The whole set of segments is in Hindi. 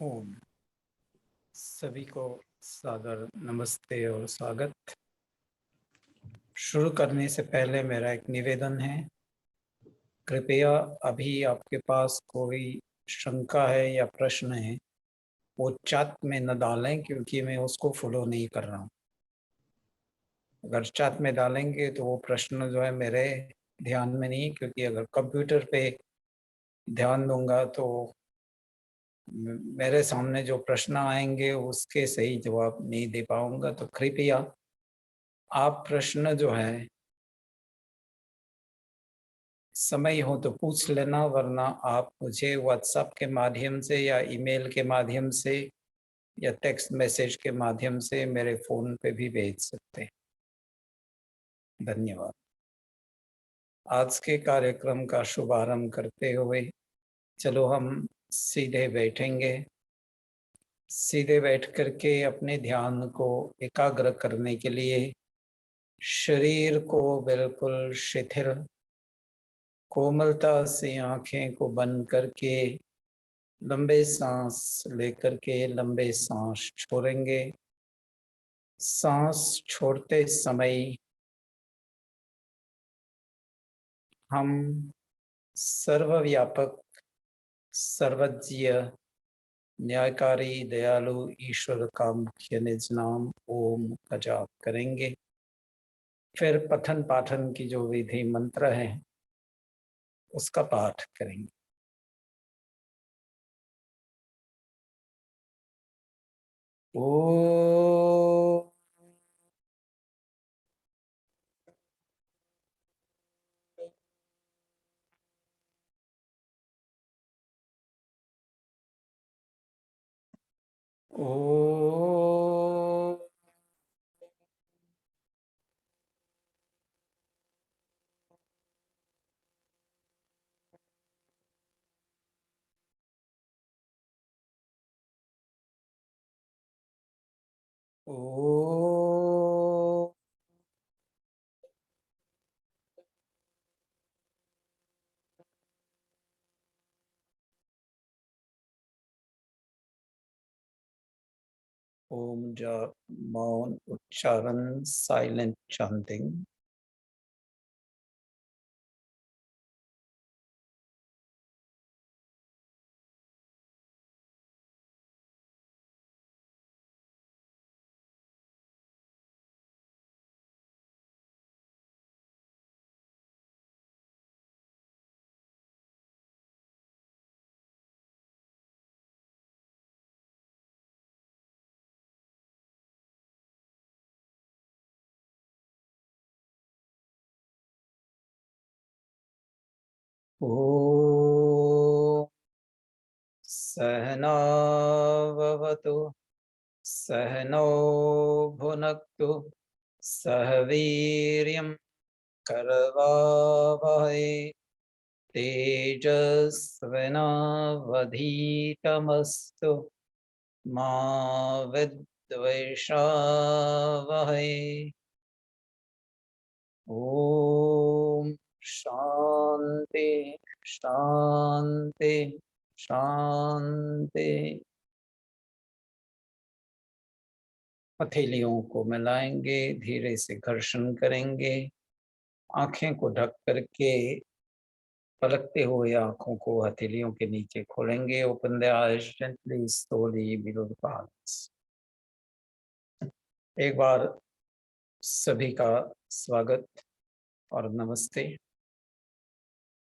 ओम सभी को सादर नमस्ते और स्वागत। शुरू करने से पहले मेरा एक निवेदन है, कृपया अभी आपके पास कोई शंका है या प्रश्न है वो चैट में न डालें, क्योंकि मैं उसको फॉलो नहीं कर रहा हूँ। अगर चैट में डालेंगे तो वो प्रश्न जो है मेरे ध्यान में नहीं, क्योंकि अगर कंप्यूटर पे ध्यान दूंगा तो मेरे सामने जो प्रश्न आएंगे उसके सही जवाब नहीं दे पाऊंगा। तो कृपया आप प्रश्न जो है समय हो तो पूछ लेना, वरना आप मुझे व्हाट्सएप के माध्यम से या ईमेल के माध्यम से या टेक्स्ट मैसेज के माध्यम से मेरे फोन पे भी भेज सकते हैं। धन्यवाद। आज के कार्यक्रम का शुभारंभ करते हुए चलो हम सीधे बैठेंगे। सीधे बैठ करके अपने ध्यान को एकाग्र करने के लिए शरीर को बिल्कुल शिथिल कोमलता से आंखें को बंद करके लंबे सांस लेकर के लंबे सांस छोड़ेंगे। सांस छोड़ते समय हम सर्वव्यापक सर्वज्ञ न्यायकारी दयालु ईश्वर का मुख्य निज नाम ओम का जाप करेंगे। फिर पठन पाठन की जो विधि मंत्र है उसका पाठ करेंगे। ओ ओ ओ ओम जाप मौन उच्चारण साइलेंट chanting। ओ सहनाववतु सहनौ भुनक्तु सह वीर्यं करवावहै तेजस्विनावधीतमस्तु मा विद्विषावहै। ओम शांति शांति शांति। हथेलियों को मिलाएंगे, धीरे से घर्षण करेंगे, आंखें को ढक करके पलकते हुए आंखों को हथेलियों के नीचे खोलेंगे। Open the eyes gently slowly below the palms. एक बार सभी का स्वागत और नमस्ते।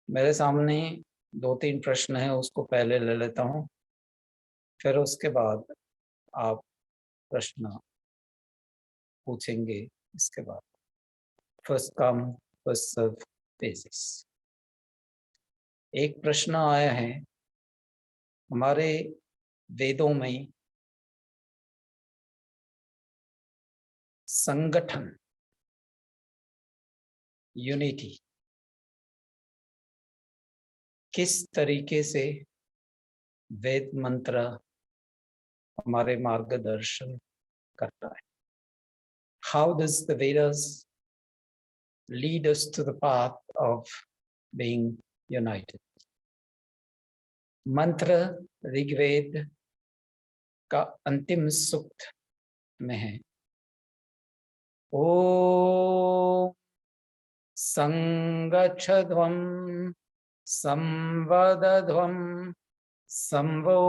मेरे सामने दो तीन प्रश्न हैं, उसको पहले ले लेता हूँ, फिर उसके बाद आप प्रश्न पूछेंगे। इसके बाद first come first serve basis. एक प्रश्न आया है, हमारे वेदों में संगठन यूनिटी किस तरीके से वेद मंत्र हमारे मार्गदर्शन करता है। How does the Vedas lead us to the path of being united? मंत्र ऋग्वेद का अंतिम सूक्त में है। ओ संगच्छध्वं संवदध्वं संवो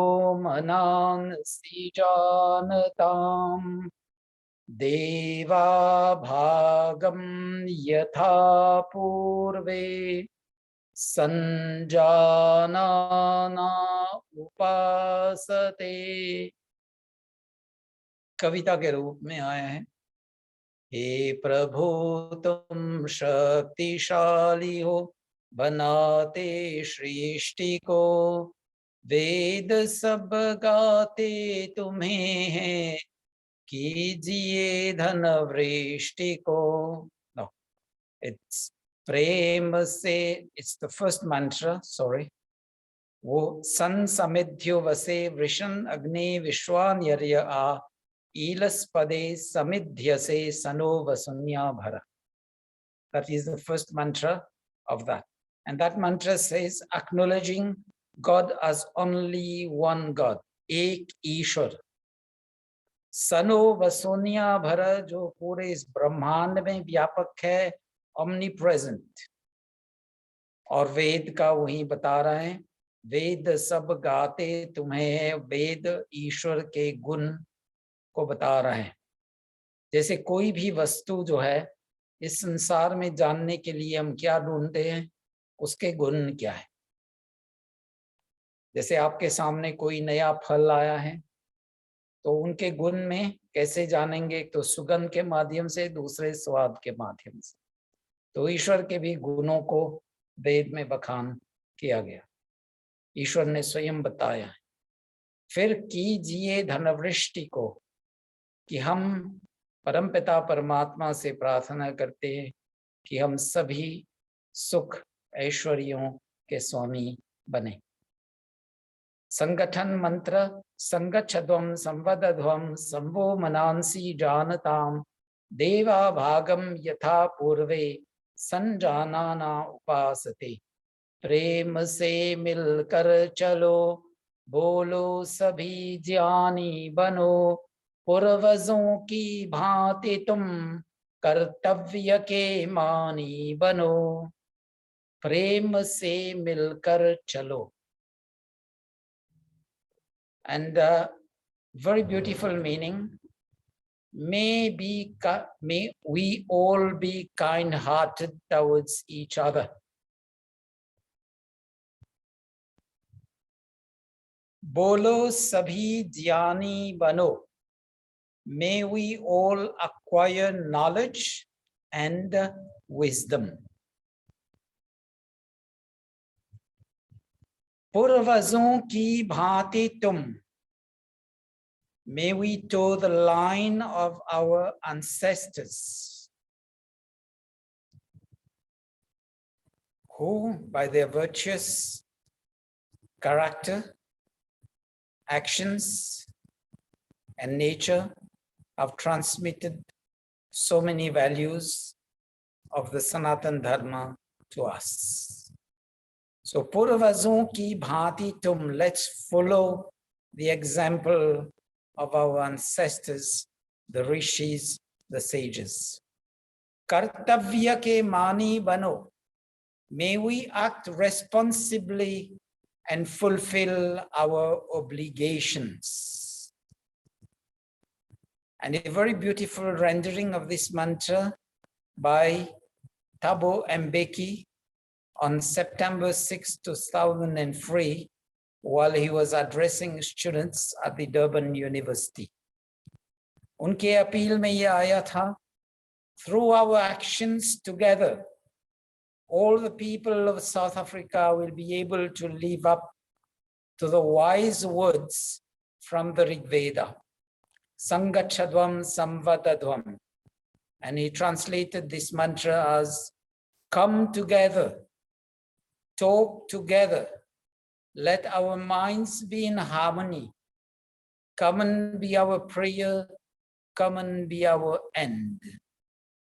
मनांसि जानताम् देवा भागं यथा पूर्वे संजानाना उपासते। कविता के रूप में आया है। हे प्रभु तुम शक्तिशाली हो, बनाते सृष्टि को, वेद सब गाते तुम्हें हैं, कीजिए धन वृष्टि को। No, it's प्रेम से, it's the first mantra, sorry. वो सन समिध्यो वसे वृषण अग्नि विश्वान्यर्य आ ईलस्पदे समिध्यसे सनो वसुन्या भरा. That is the first mantra of that. And that mantra says, acknowledging God as only one God, एक ईश्वर। सनो वसुन्या भरा, जो पूरे इस ब्रह्मांड में व्यापक है, omnipresent। और वेद का वही बता रहा है, वेद सब गाते तुम्हें, वेद ईश्वर के गुण को बता रहा है। जैसे कोई भी वस्तु जो है इस संसार में जानने के लिए हम क्या ढूंढते हैं, उसके गुण क्या है। जैसे आपके सामने कोई नया फल आया है तो उनके गुण में कैसे जानेंगे, एक तो सुगंध के माध्यम से, दूसरे स्वाद के माध्यम से। तो ईश्वर के भी गुणों को वेद में बखान किया गया, ईश्वर ने स्वयं बताया है। फिर कीजिए धनवृष्टि को, कि हम परमपिता परमात्मा से प्रार्थना करते हैं कि हम सभी सुख ऐश्वर्यों के स्वामी बने। संगठन मंत्र, संगच्छध्वं संवदध्वं संवो मनांसि जानताम् देवा भागम यथा पूर्वे संजानाना उपासते। प्रेम से मिलकर चलो, बोलो सभी ज्ञानी बनो, पूर्वजों की भांति तुम कर्तव्य के मानी बनो। प्रेम से मिलकर चलो। And very beautiful meaning. May we all be kind-hearted towards each other. बोलो सभी ज्ञानी बनो. May we all acquire knowledge and wisdom. पूर्वजों की भांति तुम. May we toe the line of our ancestors, who by their virtuous character, actions and nature have transmitted so many values of the Sanatan Dharma to us. So Purvazon ki bhati tum, let's follow the example of our ancestors, the rishis, the sages. Kartavya ke mani bano, may we act responsibly and fulfill our obligations. And a very beautiful rendering of this mantra by Thabo Mbeki on September 6, 2003, while he was addressing students at the Durban University. उनके अपील में ये आया था, through our actions together, all the people of South Africa will be able to live up to the wise words from the Rig Veda, Sangachadvam Samvadadvam. And he translated this mantra as, come together, talk together, let our minds be in harmony, come and be our prayer, come and be our end,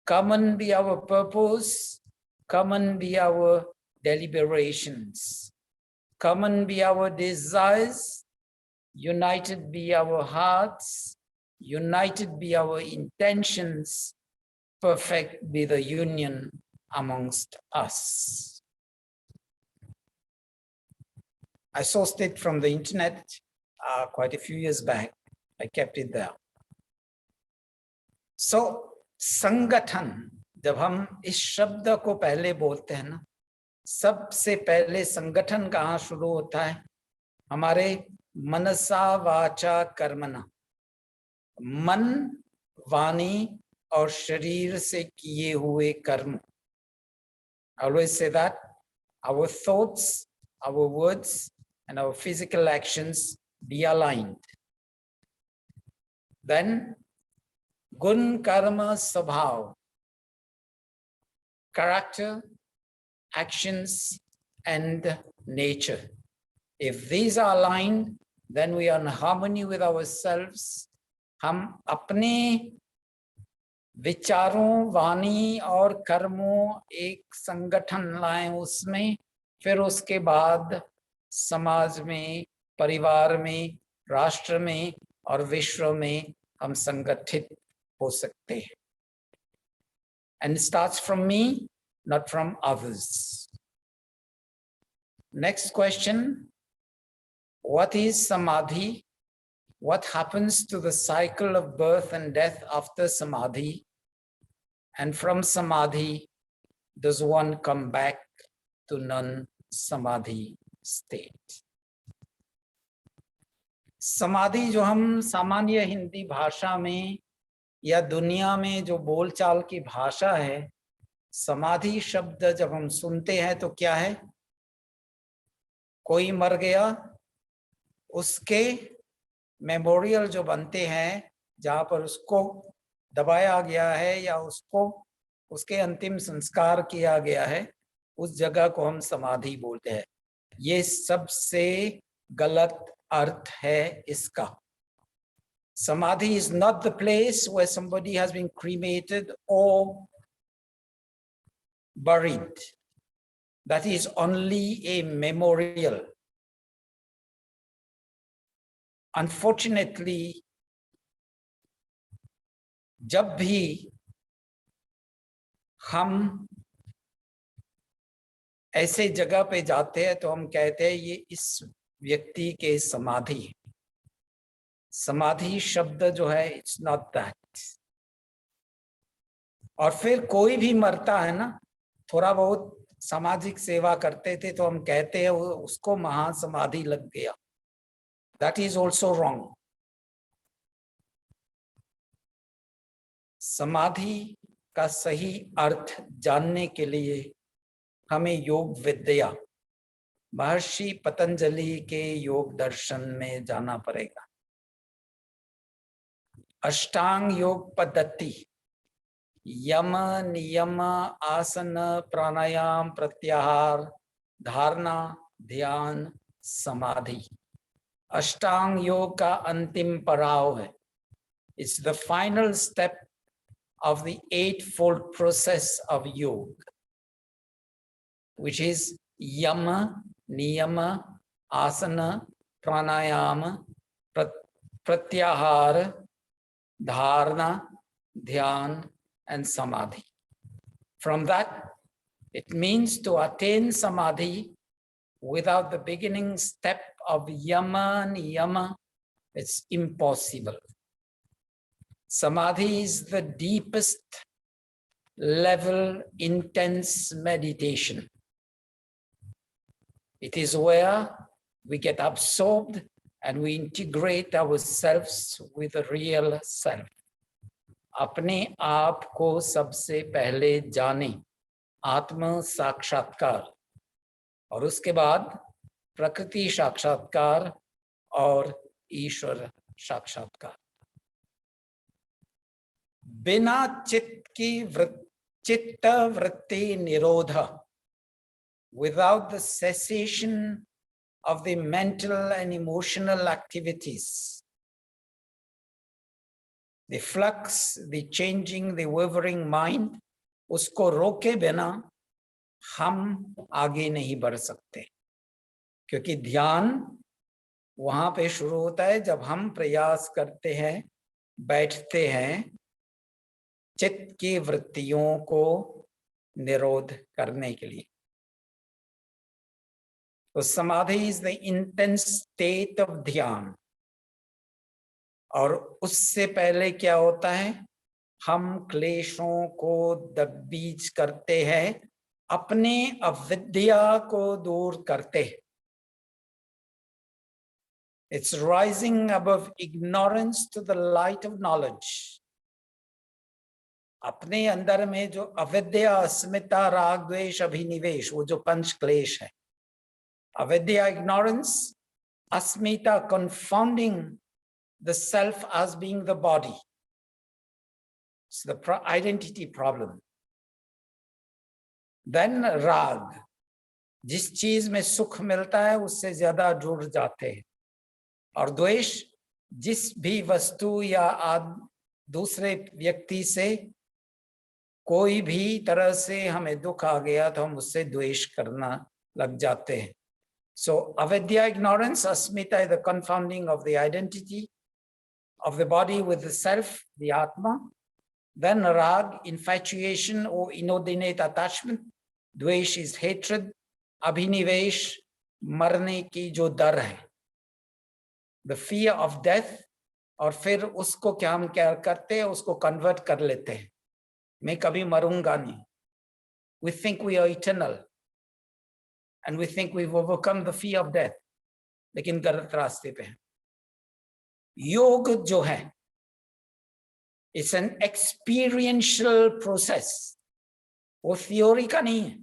come and be our purpose, come and be our deliberations, come and be our desires, united be our hearts, united be our intentions, perfect be the union amongst us. I sourced it from the internet quite a few years back. I kept it there. So, संगठन, जब हम इस शब्द को पहले बोलते हैं ना, सबसे पहले संगठन कहाँ शुरू होता है? हमारे मनसा वाचा कर्मणा, मन, वाणी और शरीर से किए हुए कर्म. I always say that our thoughts, our words and our physical actions be aligned. Then gun, karma, sabhav, character, actions and nature. If these are aligned, then we are in harmony with ourselves. हम अपने विचारों, वाणी और कर्मों एक संगठन लाएं उसमें, फिर उसके बाद समाज में, परिवार में, राष्ट्र में और विश्व में हम संगठित हो सकते हैं. And it starts from me, not from others. Next question. What is samadhi? What happens to the cycle of birth and death after samadhi? And from samadhi, does one come back to non-samadhi state? समाधि जो हम सामान्य हिंदी भाषा में या दुनिया में जो बोलचाल की भाषा है, समाधि शब्द जब हम सुनते हैं तो क्या है? कोई मर गया, उसके मेमोरियल जो बनते हैं जहाँ पर उसको दबाया गया है या उसको उसके अंतिम संस्कार किया गया है, उस जगह को हम समाधि बोलते हैं. ये सबसे गलत अर्थ है इसका. Samadhi is not the place where somebody has been cremated or buried. That is only a memorial. Unfortunately, जब भी हम ऐसे जगह पे जाते हैं तो हम कहते हैं ये इस व्यक्ति के समाधि. समाधि शब्द जो है, इट्स नॉट दैट. और फिर कोई भी मरता है ना, थोड़ा बहुत सामाजिक सेवा करते थे तो हम कहते हैं उसको महासमाधि लग गया. That is also wrong. समाधि का सही अर्थ जानने के लिए हमें योग विद्या, महर्षि पतंजलि के योग दर्शन में जाना पड़ेगा. अष्टांग योग पद्धति, यम, नियम, आसन, प्राणायाम, प्रत्याहार, धारणा, ध्यान, समाधि. अष्टांग योग का अंतिम पड़ाव है. It's the final step of the eightfold process of yoga, which is yama, niyama, asana, pranayama, pratyahara, dharana, dhyan, and samadhi. From that, it means to attain samadhi without the beginning step of yama, niyama, it's impossible. Samadhi is the deepest level, intense meditation. It is where we get absorbed and we integrate ourselves with the real self. अपने आप को सबसे पहले जाने, आत्म साक्षात्कार, और उसके बाद प्रकृति साक्षात्कार और ईश्वर साक्षात्कार. बिना चित्त की चित्त वृत्ति निरोध, without the cessation of the mental and emotional activities, the flux, the changing, the wavering mind, उसको रोके बिना हम आगे नहीं बढ़ सकते. क्योंकि ध्यान वहां पे शुरू होता है जब हम प्रयास करते हैं, बैठते हैं चित्त की वृत्तियों को निरोध करने के लिए। तो समाधि is the intense state of ध्यान। और उससे पहले क्या होता है, हम क्लेशों को दबीज करते हैं, अपने अविद्या को दूर करते हैं। It's rising above ignorance to the light of knowledge. अपने अंदर में जो अविद्या, अस्मिता, राग, द्वेष, अभिनिवेश, वो जो पंच क्लेश है, अविद्या ignorance, Asmita confounding the self as being the body, it's the identity problem. Then राग, जिस चीज में सुख मिलता है उससे ज्यादा जुड़ जाते हैं। और द्वेष, जिस भी वस्तु या दूसरे व्यक्ति से कोई भी तरह से हमें दुख आ गया तो हम उससे द्वेष करना लग जाते हैं। सो अविद्या, ignorance, Asmita is the confounding of the identity of the body with the self, the atma. Then rag, infatuation or inordinate attachment. द्वेष is hatred. अभिनिवेश, मरने की जो डर है, the fear of death. और फिर उसको क्या हम क्या करते हैं, उसको कन्वर्ट कर लेते हैं, मैं कभी मरूंगा नहीं। We think we are eternal and we think we've overcome the fear of death, लेकिन गलत रास्ते पे हैं। योग जो है, it's an experiential process, वो theory का नहीं है।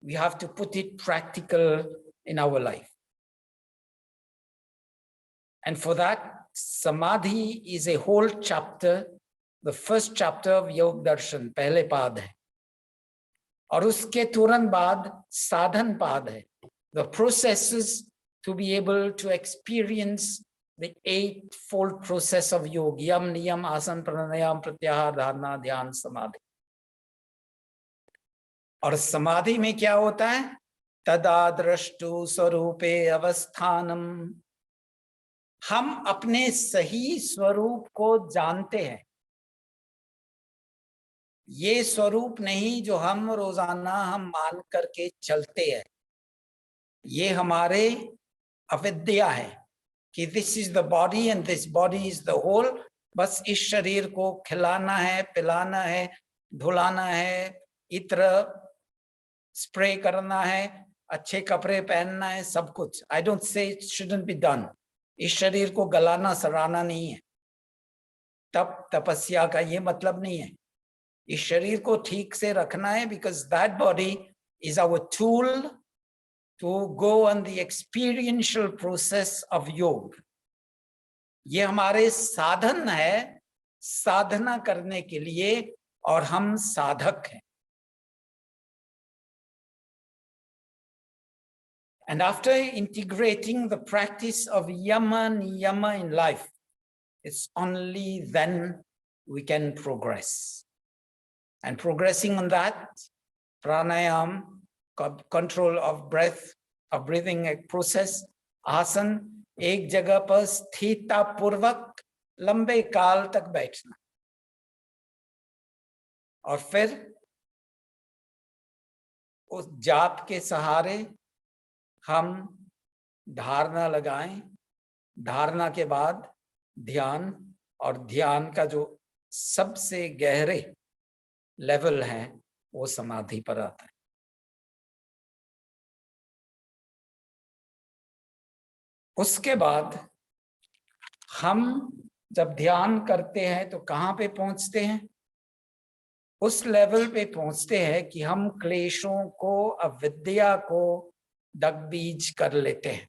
We have to put it practical in our life. And for that, samadhi is a whole chapter, the first chapter of योग दर्शन, पहले पाद है। और उसके तुरंत बाद साधन पाद है, the processes to be able to experience the eightfold process of yoga, यम, नियम, आसन, प्राणायाम, प्रत्याहार, धारणा, ध्यान, समाधि। और समाधि में क्या होता है, तदा द्रष्टु स्वरूपे अवस्थानम, हम अपने सही स्वरूप को जानते हैं। ये स्वरूप नहीं जो हम रोजाना हम मान करके चलते हैं, ये हमारे अविद्या है कि this is the body and this body is the whole. बस इस शरीर को खिलाना है, पिलाना है, धुलाना है, इत्र स्प्रे करना है, अच्छे कपड़े पहनना है, सब कुछ। I don't say it shouldn't be done. इस शरीर को गलाना सराहना नहीं है, तप तपस्या का ये मतलब नहीं है। इस शरीर को ठीक से रखना है, because that body is our tool to go on the experiential process of yoga. ये हमारे साधन है साधना करने के लिए, और हम साधक हैं। And after integrating the practice of yama niyama in life, it's only then we can progress. And progressing on that, pranayam, control of breath, of breathing process, आसन, एक जगह पर स्थिरता पूर्वक लंबे काल तक बैठना, और फिर उस जाप के सहारे हम धारणा लगाएं। धारणा के बाद ध्यान, और ध्यान का जो सबसे गहरे लेवल है वो समाधि पर आता है। उसके बाद हम जब ध्यान करते हैं तो कहाँ पे पहुंचते हैं, उस लेवल पे पहुंचते हैं कि हम क्लेशों को, अविद्या को दगबीज कर लेते हैं।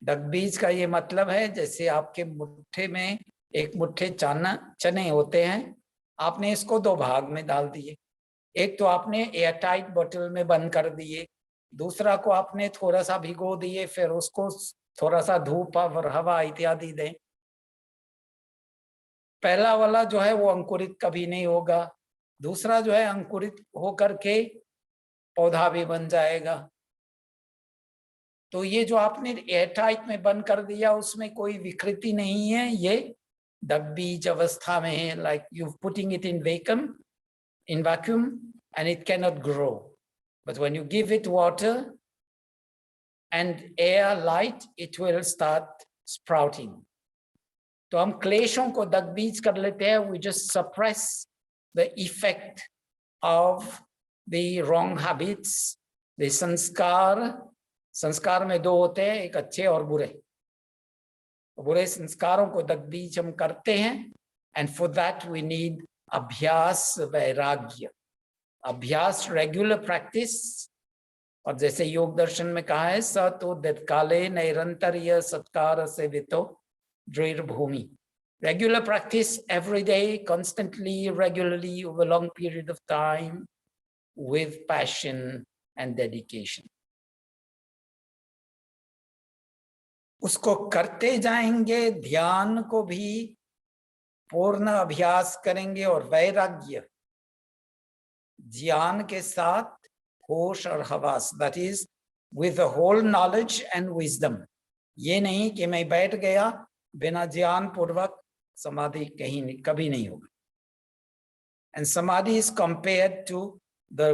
दगबीज का ये मतलब है, जैसे आपके मुट्ठे में एक मुट्ठे चने होते हैं, आपने इसको दो भाग में डाल दिए। एक तो आपने एयरटाइट बोतल में बंद कर दिए, दूसरा को आपने थोड़ा सा भिगो दिए, फिर उसको थोड़ा सा धूप और हवा इत्यादि दें। पहला वाला जो है वो अंकुरित कभी नहीं होगा, दूसरा जो है अंकुरित होकर के पौधा भी बन जाएगा। तो ये जो आपने एयरटाइट में बंद कर दिया उसमें कोई विकृति नहीं है, ये दगबीज अवस्था में है, like you putting it in vacuum and it cannot grow. But when you give it water and air, light, it will start sprouting. तो हम क्लेशों को दगबीज कर लेते हैं, we just suppress the effect of the wrong habits, the संस्कार में दो होते हैं, एक अच्छे और बुरे। बुरे संस्कारों को दगबीज हम करते हैं, and for that we need अभ्यास वैराग्य। अभ्यास रेगुलर प्रैक्टिस, और जैसे योग दर्शन में कहा है स तो काले निरंतर सत्कार से वितो दृढ़ भूमि। Regular practice every day, constantly, regularly, over a long period of time, with passion and dedication. उसको करते जाएंगे, ध्यान को भी पूर्ण अभ्यास करेंगे, और वैराग्य ज्ञान के साथ होश और हवास, that is with the whole knowledge and wisdom. ये नहीं कि मैं बैठ गया बिना ज्ञान पूर्वक, समाधि कहीं कभी नहीं होगा। And samadhi is compared to the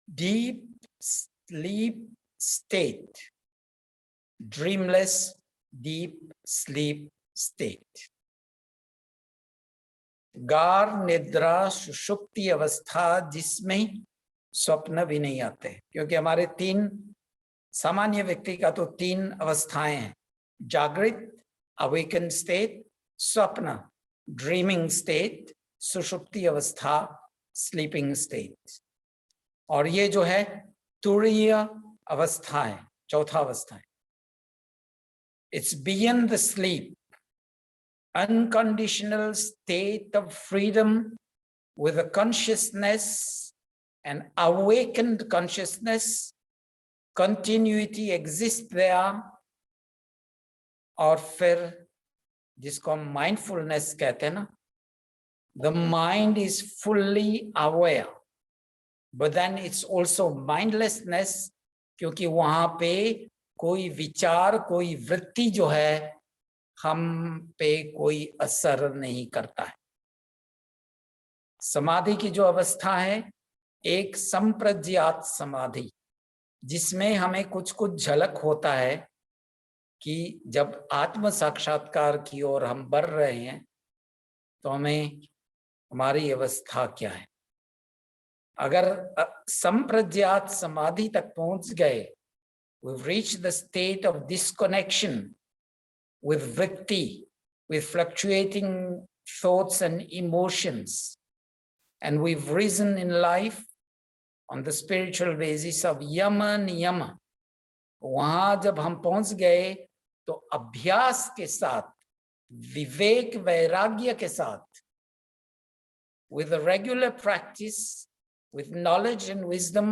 deep sleep state, dreamless deep sleep state. गाढ़ निद्रा सुषुप्ति अवस्था जिसमें स्वप्न भी नहीं आते, क्योंकि हमारे सामान्य व्यक्ति का तो 3 अवस्थाएं हैं, जागृत अवेकन स्टेट, स्वप्न ड्रीमिंग स्टेट, सुषुप्ति अवस्था स्लीपिंग स्टेट। और ये जो है तुरीय अवस्था है, चौथा अवस्था है। It's beyond the sleep, unconditional state of freedom with a consciousness, an awakened consciousness, continuity exists there, और फिर जिसको हम mindfulness कहते हैं ना, the mind is fully aware, but then it's also mindlessness, क्योंकि वहां पे कोई विचार, कोई वृत्ति जो है हम पे कोई असर नहीं करता है। समाधि की जो अवस्था है एक संप्रज्ञात समाधि, जिसमें हमें कुछ कुछ झलक होता है कि जब आत्म साक्षात्कार की ओर हम बढ़ रहे हैं तो हमें हमारी अवस्था क्या है। अगर संप्रज्ञात समाधि तक पहुंच गए, we've reached the state of disconnection with vritti, with fluctuating thoughts and emotions, and we've risen in life on the spiritual basis of yama niyama. वहां जब हम पहुंच गए तो अभ्यास के साथ, विवेक वैराग्य के साथ, with a regular practice, with knowledge and wisdom,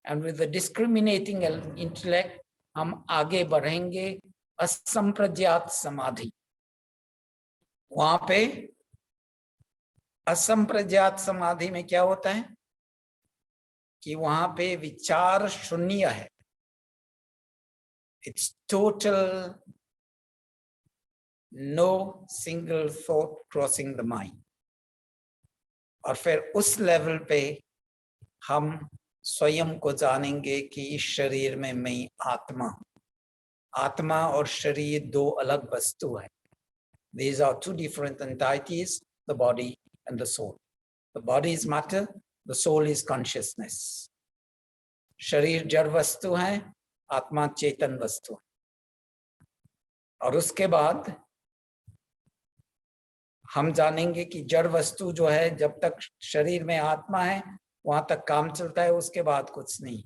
and with the discriminating intellect, हम आगे बढ़ेंगे असंप्रज्ञात समाधि। वहां पे असंप्रज्ञात समाधि में क्या होता है कि वहां पे विचार शून्य है, it's total, no single thought crossing the mind. और फिर उस लेवल पे हम स्वयं को जानेंगे कि इस शरीर में मैं आत्मा और शरीर 2 अलग वस्तु है। These are 2 different entities, the body and the soul. The body is matter, the soul is consciousness. शरीर जड़ वस्तु है, आत्मा चेतन वस्तु है। और उसके बाद हम जानेंगे कि जड़ वस्तु जो है, जब तक शरीर में आत्मा है वहां तक काम चलता है, उसके बाद कुछ नहीं।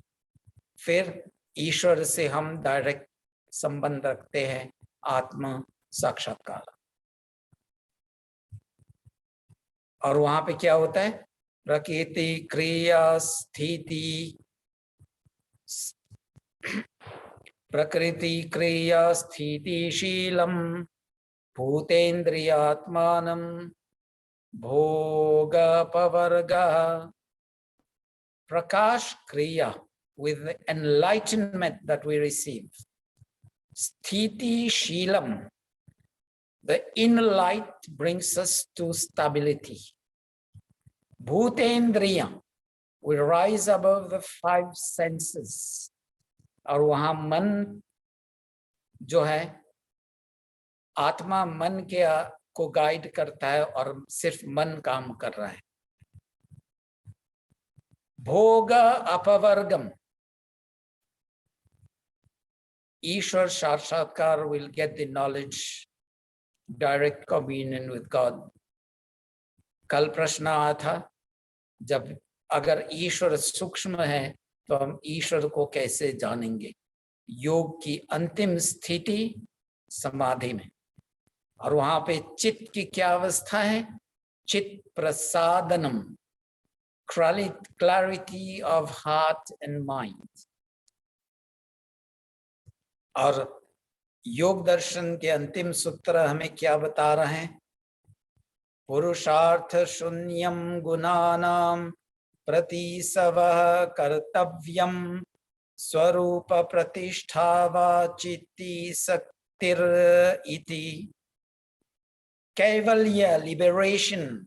फिर ईश्वर से हम डायरेक्ट संबंध रखते हैं, आत्म साक्षात्कार। और वहां पे क्या होता है, प्रकृति क्रिया स्थिति, प्रकृति क्रिया स्थितिशीलम भूतेन्द्रियात्मानं भोगपवर्गः। प्रकाश क्रिया, with the enlightenment that we receive. Sthiti Sheelam, the inner light brings us to stability. Bhutendriya, we rise above the 5 senses. और वहां मन जो है, आत्मा मन के को गाइड करता है और सिर्फ मन काम कर रहा है. भोग अपवर्गम, ईश्वर साक्षात्कार will get the knowledge, direct communion with God. कल प्रश्न आया था, जब अगर ईश्वर सूक्ष्म है तो हम ईश्वर को कैसे जानेंगे? योग की अंतिम स्थिति समाधि में, और वहां पे चित्त की क्या अवस्था है? चित्त प्रसादनम, clarity of heart and mind. और योग दर्शन के अंतिम सूत्र हमें क्या बता रहे हैं? पुरुषार्थ शून्यम गुणानाम प्रतिसवः कर्तव्यम स्वरूप प्रतिष्ठा वा चित्ति शक्तिर इति. कैवल्य, liberation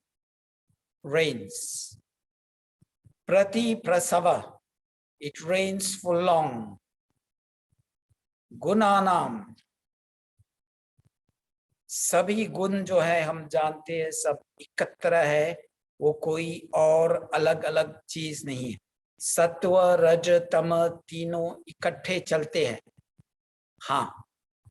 reigns. Prati prasava, it reigns for long. गुणानाम, सभी गुण जो है हम जानते हैं सब एकत्र है, वो कोई और अलग अलग चीज नहीं है. सत्व रज तम तीनों इकट्ठे चलते हैं. हाँ,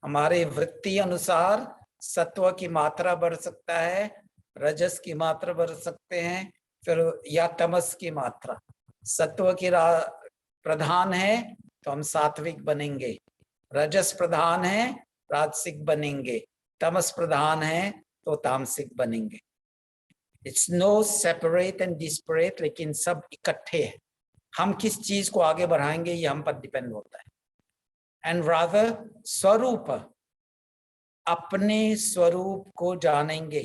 हमारे वृत्ति अनुसार सत्व की मात्रा बढ़ सकता है, रजस की मात्रा बढ़ सकते हैं, फिर या तमस की मात्रा. सत्व की प्रधान है तो हम सात्विक बनेंगे, रजस प्रधान है राजसिक बनेंगे, तमस प्रधान है तो तामसिक बनेंगे. It's no separate and desperate, लेकिन सब इकट्ठे हैं. हम किस चीज को आगे बढ़ाएंगे ये हम पर डिपेंड होता है. एंड रादर स्वरूप, अपने स्वरूप को जानेंगे,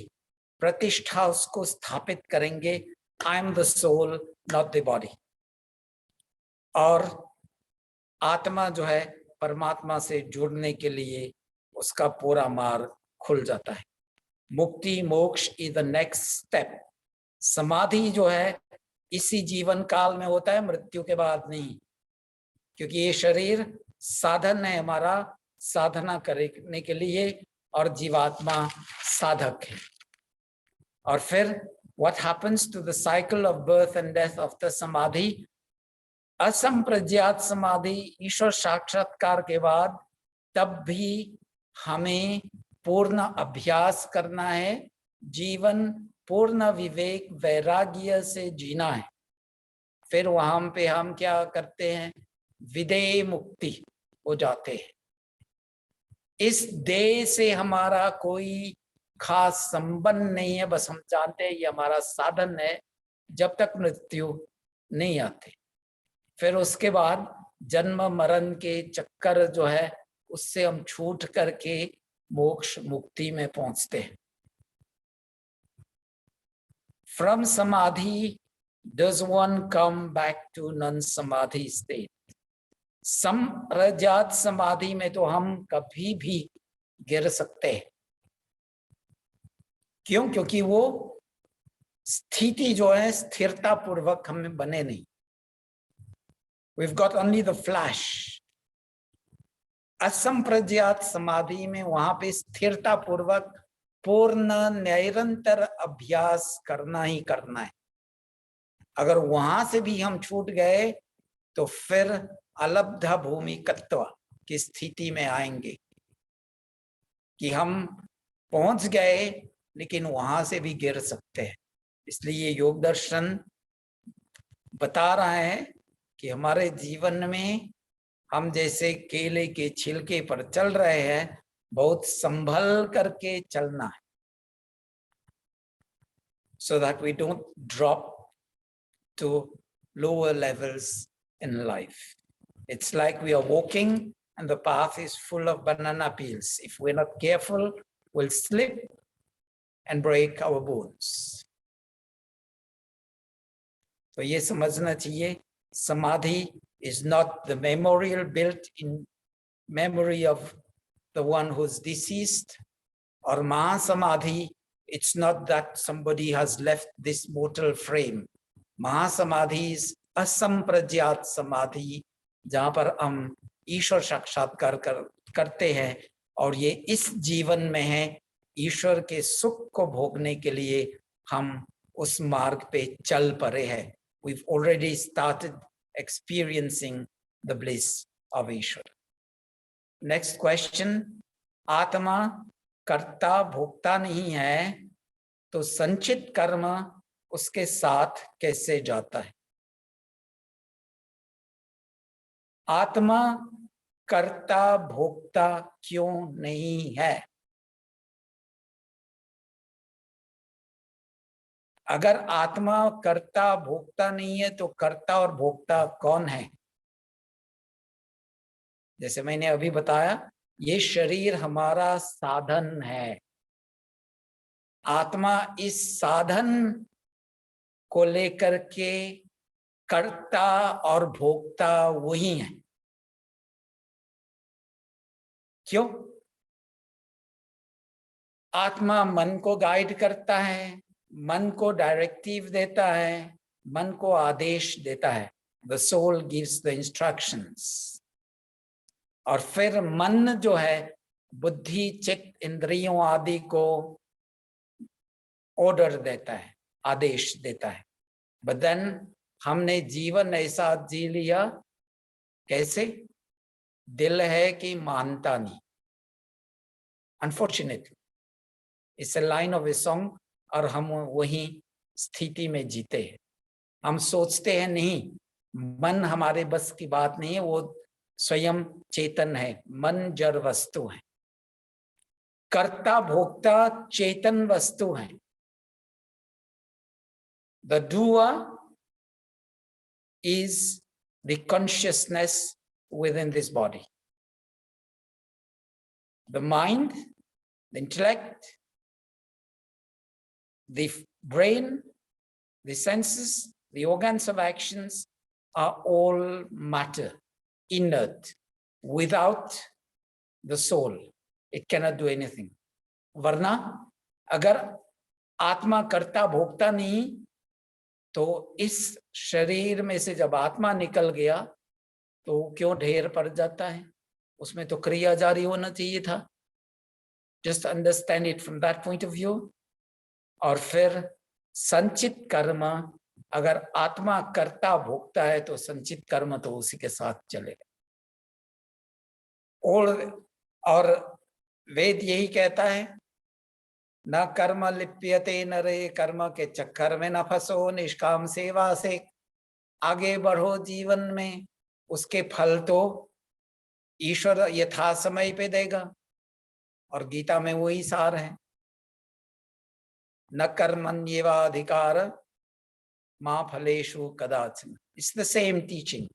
प्रतिष्ठा उसको स्थापित करेंगे. I am the soul not the body. और आत्मा जो है परमात्मा से जुड़ने के लिए उसका पूरा मार्ग खुल जाता है. मुक्ति मोक्ष इज द नेक्स्ट स्टेप. समाधि जो है इसी जीवन काल में होता है, मृत्यु के बाद नहीं, क्योंकि ये शरीर साधन है हमारा साधना करने के लिए, और जीवात्मा साधक है. और फिर what happens to the cycle of birth and death of the समाधि? असंप्रज्ञात समाधि, ईश्वर साक्षात्कार के बाद तब भी हमें पूर्ण अभ्यास करना है, जीवन पूर्ण विवेक वैराग्य से जीना है. फिर वहां पे हम क्या करते हैं? विदेह मुक्ति हो जाते हैं. इस देह से हमारा कोई खास संबंध नहीं है, बस हम जानते हैं ये हमारा साधन है जब तक मृत्यु नहीं आती. फिर उसके बाद जन्म मरण के चक्कर जो है उससे हम छूट करके मोक्ष मुक्ति में पहुंचते हैं. From samadhi does one come back to non-samadhi state? संप्रज्ञात समाधि में तो हम कभी भी गिर सकते हैं. क्यों? क्योंकि वो स्थिति जो है स्थिरता पूर्वक हमें बने नहीं. We've got only the flash. असंप्रज्ञात समाधि में वहां पे स्थिरता पूर्वक पूर्ण निरंतर अभ्यास करना ही करना है. अगर वहां से भी हम छूट गए तो फिर अलब्ध भूमिकत्व की स्थिति में आएंगे कि हम पहुंच गए लेकिन वहां से भी गिर सकते हैं. इसलिए योग दर्शन बता रहा है कि हमारे जीवन में हम जैसे केले के छिलके पर चल रहे हैं, बहुत संभल करके चलना है, so that we don't drop to lower levels in life. It's like we are walking and the path is full of banana peels. If we're not careful, we'll slip and break our bones. तो ये समझना चाहिए समाधि is not the memorial built in memory of the one who's deceased, or Mahasamadhi, it's not that somebody has left this mortal frame. Mahasamadhi is asampragyat samadhi, जहां पर हम ईश्वर साक्षात्कार करते हैं, और ये इस जीवन में है। ईश्वर के सुख को भोगने के लिए हम उस मार्ग पे चल पड़े हैं. We've already started experiencing the bliss of Ishwar. Next question. आत्मा कर्ता भोक्ता नहीं है, तो संचित कर्म उसके साथ कैसे जाता है? आत्मा कर्ता भोक्ता क्यों नहीं है? अगर आत्मा कर्ता भोक्ता नहीं है तो कर्ता और भोक्ता कौन है? जैसे मैंने अभी बताया, ये शरीर हमारा साधन है. आत्मा इस साधन को लेकर के कर्ता और भोक्ता वही है. क्यों? आत्मा मन को गाइड करता है, मन को डायरेक्टिव देता है, मन को आदेश देता है. The soul gives the instructions. और फिर मन जो है बुद्धि चित्त इंद्रियों आदि को ऑर्डर देता है, आदेश देता है. But then हमने जीवन ऐसा जी लिया, कैसे? दिल है कि मानता नहीं. Unfortunately, it's a line of a song, और हम वही स्थिति में जीते हैं. हम सोचते हैं नहीं, मन हमारे बस की बात नहीं है, वो स्वयं चेतन है, मन जड़ वस्तु है. कर्ता भोक्ता चेतन वस्तु है. The doer is the consciousness within this body. The mind, the intellect, the brain, the senses, the organs of actions are all matter, inert. Without the soul, it cannot do anything. वरना अगर आत्मा कर्ता भोक्ता नहीं, तो इस शरीर में से जब आत्मा निकल गया तो क्यों ढेर पड़ जाता है? उसमें तो क्रिया जारी होना चाहिए था. Just understand it from that point of view. और फिर संचित कर्म, अगर आत्मा कर्ता भोक्ता है तो संचित कर्म तो उसी के साथ चलेगा. और वेद यही कहता है, न कर्म लिप्यते नरे, कर्म के चक्कर में न फंसो, निष्काम सेवा से आगे बढ़ो जीवन में. उसके फल तो ईश्वर यथा समय पे देगा, और गीता में वही सार है. न कर्मण्येवाधिकार मा फलेषु कदाचन. It's the same teaching,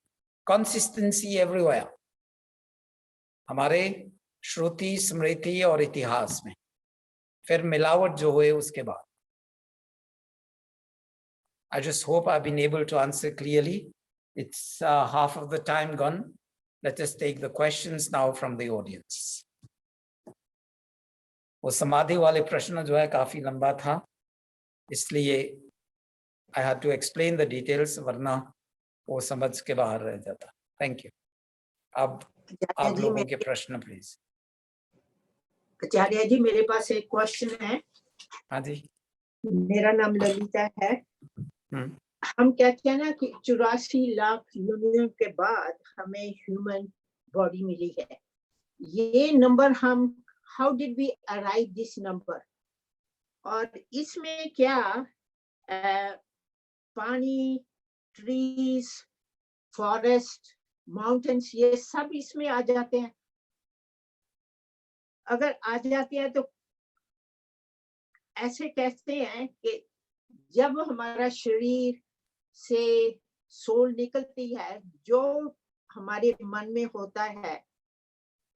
consistency everywhere. हमारे श्रुति स्मृति और इतिहास में. फिर मिलावट जो हुए उसके बाद. I just hope I've been able to answer clearly. It's half of the time gone. Let us take the questions now from the audience. वो समाधि वाले प्रश्न जो है काफी लंबा था, इसलिए I had to explain the details, वरना वो समझ के बाहर रह जाता. Thank you. अब आप लोगों के प्रश्न प्लीज. आचार्य जी, मेरे पास एक क्वेश्चन है. हाँ जी. मेरा नाम ललिता है. हम कहते हैं ना कि 84 लाख योनियों के बाद हमें ह्यूमन बॉडी मिली है. ये नंबर हम how did we arrive this number? और इसमें क्या पानी, ट्रीज, फॉरेस्ट, माउंटेन्स, ये सब इसमें आ जाते हैं? अगर आ जाते हैं तो ऐसे कहते हैं कि जब हमारा शरीर से सोल निकलती है, जो हमारे मन में होता है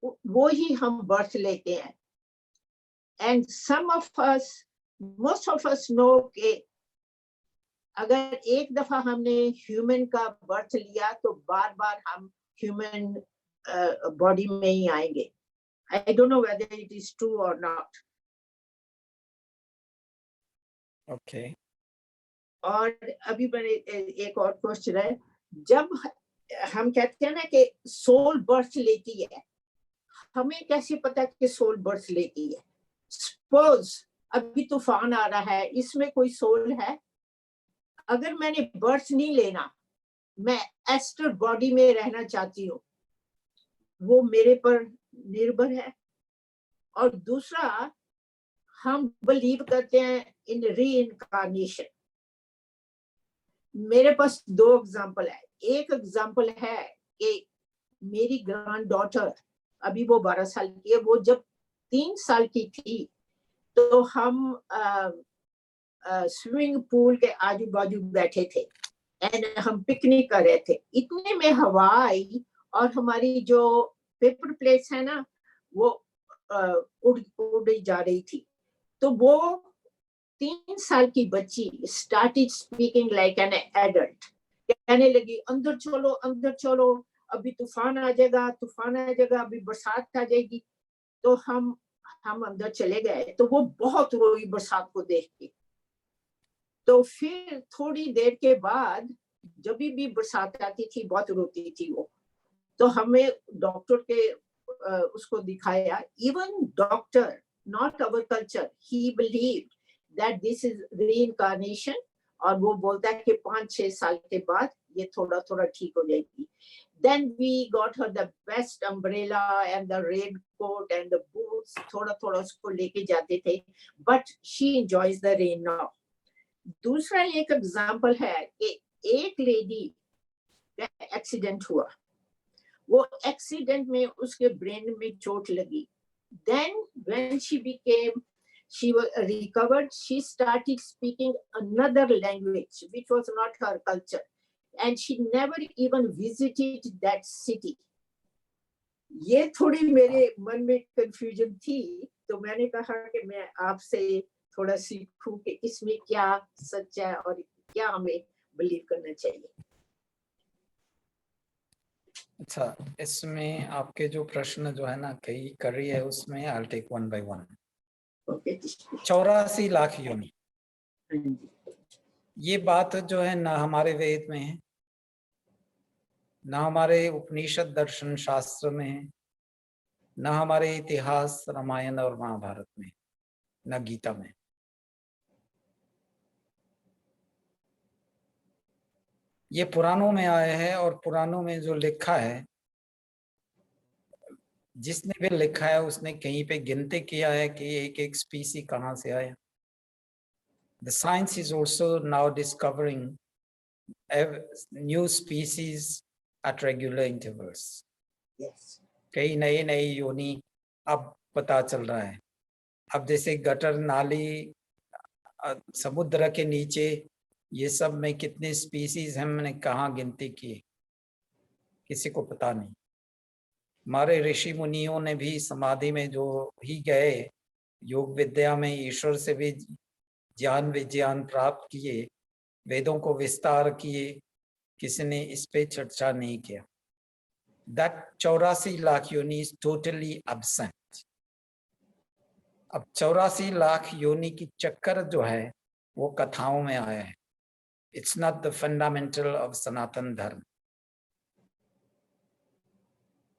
वो ही हम बर्थ लेते हैं. And some of us, most of us know कि अगर एक दफा हमने ह्यूमन का बर्थ लिया तो बार बार हम ह्यूमन बॉडी में ही आएंगे. I don't know whether it is true or not. Okay. और अभी मैंने एक और क्वेश्चन है, जब हम कहते हैं ना कि सोल बर्थ लेती है, हमें कैसे पता कि सोल बर्थ लेती है? सपोज अभी तूफान आ रहा है, इसमें कोई सोल है? अगर मैंने बर्थ नहीं लेना, मैं एस्टर बॉडी में रहना चाहती हूँ, वो मेरे पर निर्भर है. और दूसरा, हम बिलीव करते हैं इन रीइंकार्नेशन. मेरे पास 2 एग्जांपल है. एक एग्जांपल है कि मेरी ग्रैंड डॉटर, अभी वो 12 साल की है, वो जब 3 साल की थी तो हम स्विमिंग पूल के आजू बाजू बैठे थे एंड हम पिकनिक कर रहे थे. इतने में हवा आई और हमारी जो पेपर प्लेट्स है ना, वो उड़ जा रही थी. तो वो 3 साल की बच्ची started speaking like an adult. कहने लगी, अंदर चलो, अंदर चलो, अभी तूफान आ जाएगा, तूफान आ जाएगा, अभी बरसात आ जाएगी. तो हम अंदर चले गए. तो वो बहुत रोई बरसात को देख के. तो फिर थोड़ी देर के बाद जब भी बरसात आती थी, बहुत रोती थी वो. तो हमें डॉक्टर के उसको दिखाया. Even doctor, not our culture, he believed that this is reincarnation. और वो बोलता है कि 5-6 साल के बाद ये थोड़ा थोड़ा ठीक हो जाएगी. Then we got her the best umbrella and the raincoat and the boots. थोड़ा थोड़ा उसको लेके जाते थे. But she enjoys the rain now. दूसरा एक एग्जाम्पल है कि एक लेडी का एक्सीडेंट हुआ. वो एक्सीडेंट में उसके ब्रेन में चोट लगी. Then when she was recovered, she started speaking another language which was not her culture, and she never even visited that city. ये थोड़ी मेरे मन में कंफ्यूजन थी. तो मैंने कहा कि मैं आपसे थोड़ा सीखूं कि इसमें क्या सच है और क्या हमें बिलीव करना चाहिए. अच्छा, इसमें आपके जो प्रश्न जो है ना कई कर रही है, उसमें I'll take one by one. Okay. 84 lakh योनि, ये बात जो है ना हमारे वेद में है, ना हमारे उपनिषद दर्शन शास्त्र में है, ना हमारे इतिहास रामायण और महाभारत में, ना गीता में. ये पुराणों में आया है. और पुराणों में जो लिखा है, जिसने भी लिखा है उसने कहीं पे गिनती किया है कि एक एक स्पीसी कहाँ से आया. The science is also now discovering new species at regular intervals. Yes. कई नए नए योनि अब पता चल रहा है. अब जैसे गटर नाली समुद्र के नीचे, ये सब में कितने स्पीसीज हमने कहाँ गिनती की, किसी को पता नहीं. हमारे ऋषि मुनियों ने भी समाधि में जो भी गए, योग विद्या में ईश्वर से भी ज्ञान विज्ञान प्राप्त किए, वेदों को विस्तार किए, किसी ने इस पे चर्चा नहीं किया. That 84 लाख योनि is totally absent. अब 84 लाख योनि की चक्कर जो है वो कथाओं में आया है. It's not the fundamental of सनातन धर्म.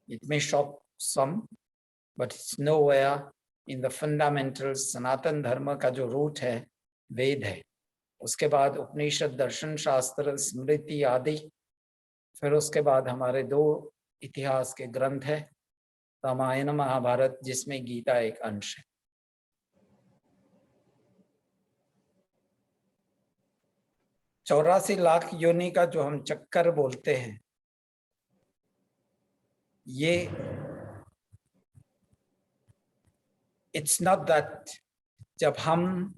It may shock some, but it's nowhere in the fundamentals. सनातन धर्म का जो रूट है वेद है, उसके बाद उपनिषद दर्शन शास्त्र स्मृति आदि, फिर उसके बाद हमारे 2 इतिहास के ग्रंथ है, रामायण महाभारत, जिसमें गीता एक अंश है. चौरासी लाख योनि का जो हम चक्कर बोलते हैं, ये इट्स नॉट दैट जब हम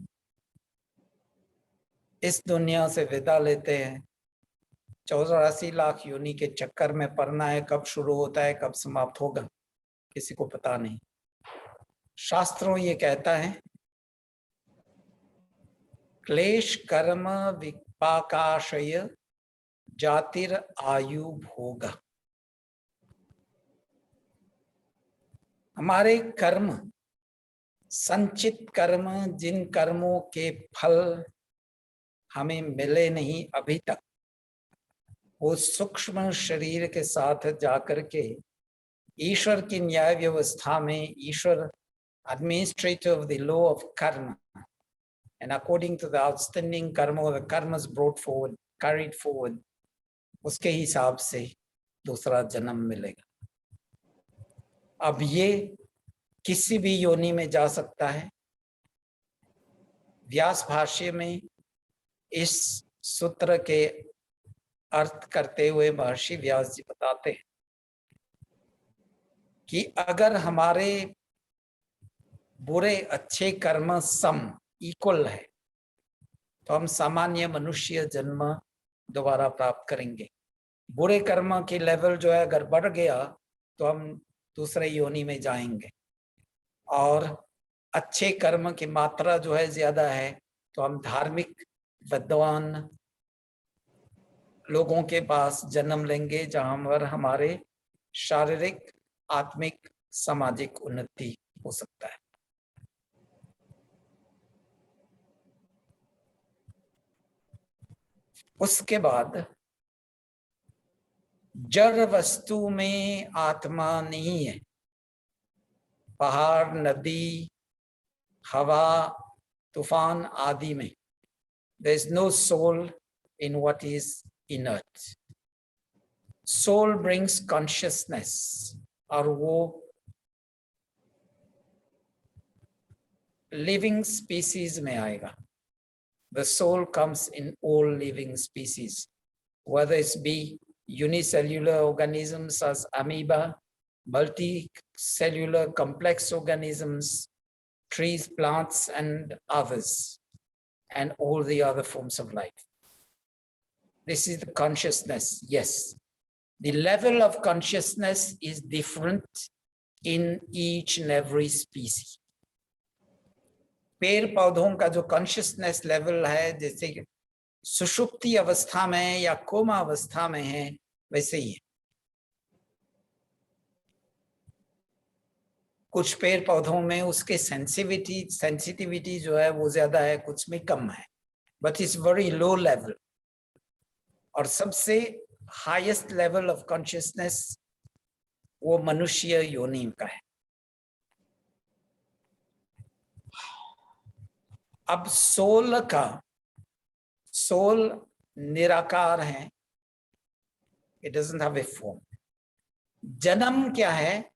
इस दुनिया से विदा लेते हैं 84 लाख योनि के चक्कर में पड़ना है. कब शुरू होता है, कब समाप्त होगा, किसी को पता नहीं. शास्त्रों ये कहता है क्लेश कर्म पाकाशय जातिर आयु भोग। हमारे कर्म, संचित कर्म, जिन कर्मों के फल हमें मिले नहीं अभी तक, वो सूक्ष्म शरीर के साथ जाकर के ईश्वर की न्याय व्यवस्था में, ईश्वर administrator of the law of karma, and according to the outstanding karma or the karmas brought forward, carried forward, उसके हिसाब से दूसरा जन्म मिलेगा। अब ये किसी भी योनि में जा सकता है। व्यास भाष्य में इस सूत्र के अर्थ करते हुए महर्षि व्यास जी बताते हैं कि अगर हमारे बुरे अच्छे कर्म सम इक्वल है तो हम सामान्य मनुष्य जन्म दोबारा प्राप्त करेंगे। बुरे कर्म की लेवल जो है अगर बढ़ गया तो हम दूसरे योनि में जाएंगे, और अच्छे कर्म की मात्रा जो है ज्यादा है तो हम धार्मिक विद्वान लोगों के पास जन्म लेंगे, जहां पर हमारे शारीरिक, आत्मिक, सामाजिक उन्नति हो सकता है। उसके बाद जड़ वस्तु में आत्मा नहीं है। पहाड़, नदी, हवा, तूफान आदि में there is no soul in what is inert. Soul brings consciousness, और वो living species में आएगा। The soul comes in all living species, whether it be unicellular organisms as amoeba, multicellular complex organisms, trees, plants, and others, and all the other forms of life. This is the consciousness, yes. The level of consciousness is different in each and every species. पेड़ पौधों का जो कॉन्शियसनेस लेवल है, जैसे सुषुप्ति अवस्था में या कोमा अवस्था में है, वैसे ही है। कुछ पेड़ पौधों में उसके सेंसिटिविटी जो है वो ज्यादा है, कुछ में कम है, but it's very low level. और सबसे हाईएस्ट लेवल ऑफ कॉन्शियसनेस वो मनुष्य योनि का है। अब सोल निराकार है, it doesn't have a form. जन्म क्या है?